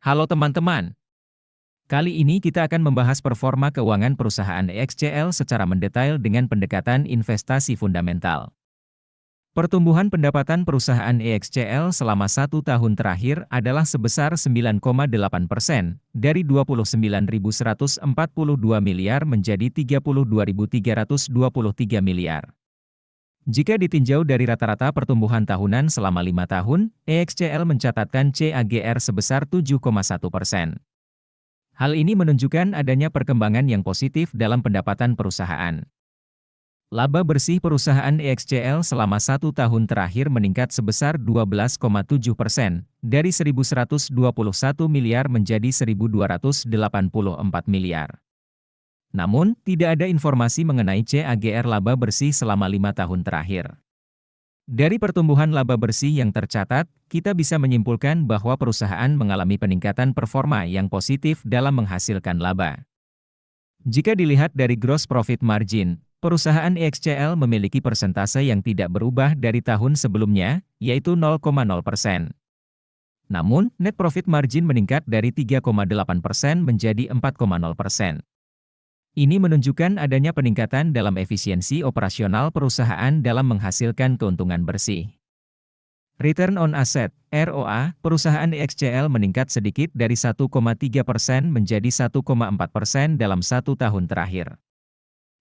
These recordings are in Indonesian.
Halo teman-teman, kali ini kita akan membahas performa keuangan perusahaan EXCL secara mendetail dengan pendekatan investasi fundamental. Pertumbuhan pendapatan perusahaan EXCL selama 1 tahun terakhir adalah sebesar 9,8%, dari 29.142 miliar menjadi 32.323 miliar. Jika ditinjau dari rata-rata pertumbuhan tahunan selama 5 tahun, EXCL mencatatkan CAGR sebesar 7,1%. Hal ini menunjukkan adanya perkembangan yang positif dalam pendapatan perusahaan. Laba bersih perusahaan EXCL selama 1 tahun terakhir meningkat sebesar 12,7%, dari 1.121 miliar menjadi 1.284 miliar. Namun, tidak ada informasi mengenai CAGR laba bersih selama 5 tahun terakhir. Dari pertumbuhan laba bersih yang tercatat, kita bisa menyimpulkan bahwa perusahaan mengalami peningkatan performa yang positif dalam menghasilkan laba. Jika dilihat dari gross profit margin, perusahaan EXCL memiliki persentase yang tidak berubah dari tahun sebelumnya, yaitu 0,0%. Namun, net profit margin meningkat dari 3,8% menjadi 4,0%. Ini menunjukkan adanya peningkatan dalam efisiensi operasional perusahaan dalam menghasilkan keuntungan bersih. Return on Asset (ROA) perusahaan EXCL meningkat sedikit dari 1,3% menjadi 1,4% dalam 1 tahun terakhir.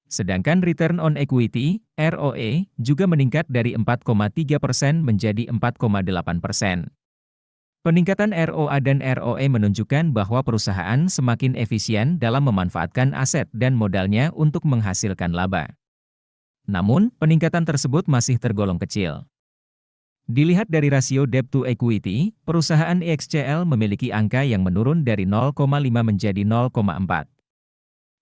Sedangkan Return on Equity (ROE) juga meningkat dari 4,3% menjadi 4,8%. Peningkatan ROA dan ROE menunjukkan bahwa perusahaan semakin efisien dalam memanfaatkan aset dan modalnya untuk menghasilkan laba. Namun, peningkatan tersebut masih tergolong kecil. Dilihat dari rasio debt to equity, perusahaan EXCL memiliki angka yang menurun dari 0,5 menjadi 0,4.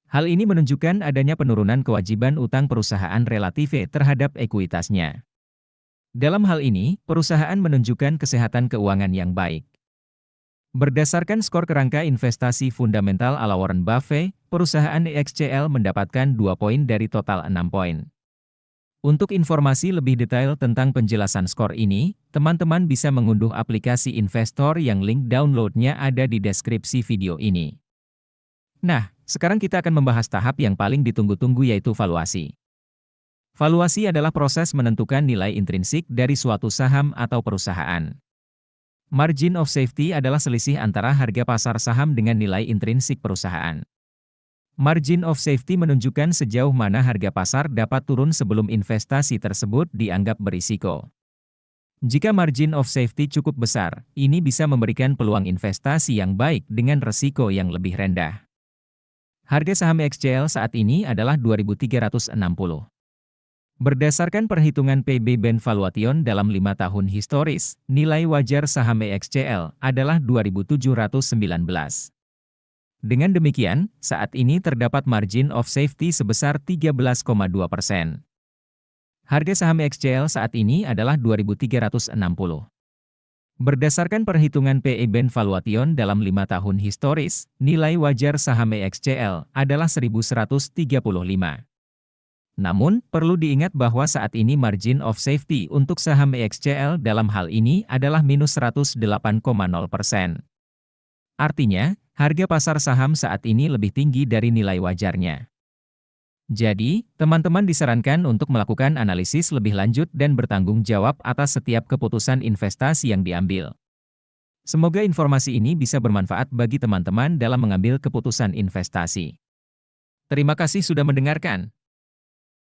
Hal ini menunjukkan adanya penurunan kewajiban utang perusahaan relatif terhadap ekuitasnya. Dalam hal ini, perusahaan menunjukkan kesehatan keuangan yang baik. Berdasarkan skor kerangka investasi fundamental ala Warren Buffett, perusahaan EXCL mendapatkan 2 poin dari total 6 poin. Untuk informasi lebih detail tentang penjelasan skor ini, teman-teman bisa mengunduh aplikasi investor yang link downloadnya ada di deskripsi video ini. Nah, sekarang kita akan membahas tahap yang paling ditunggu-tunggu yaitu valuasi. Valuasi adalah proses menentukan nilai intrinsik dari suatu saham atau perusahaan. Margin of safety adalah selisih antara harga pasar saham dengan nilai intrinsik perusahaan. Margin of safety menunjukkan sejauh mana harga pasar dapat turun sebelum investasi tersebut dianggap berisiko. Jika margin of safety cukup besar, ini bisa memberikan peluang investasi yang baik dengan risiko yang lebih rendah. Harga saham EXCL saat ini adalah 2.360. Berdasarkan perhitungan PB Ben Valuation dalam 5 tahun historis, nilai wajar saham EXCL adalah 2.719. Dengan demikian, saat ini terdapat margin of safety sebesar 13,2%. Harga saham EXCL saat ini adalah 2.360. Berdasarkan perhitungan PE Ben Valuation dalam 5 tahun historis, nilai wajar saham EXCL adalah 1.135. Namun, perlu diingat bahwa saat ini margin of safety untuk saham EXCL dalam hal ini adalah minus 108,0%. Artinya, harga pasar saham saat ini lebih tinggi dari nilai wajarnya. Jadi, teman-teman disarankan untuk melakukan analisis lebih lanjut dan bertanggung jawab atas setiap keputusan investasi yang diambil. Semoga informasi ini bisa bermanfaat bagi teman-teman dalam mengambil keputusan investasi. Terima kasih sudah mendengarkan.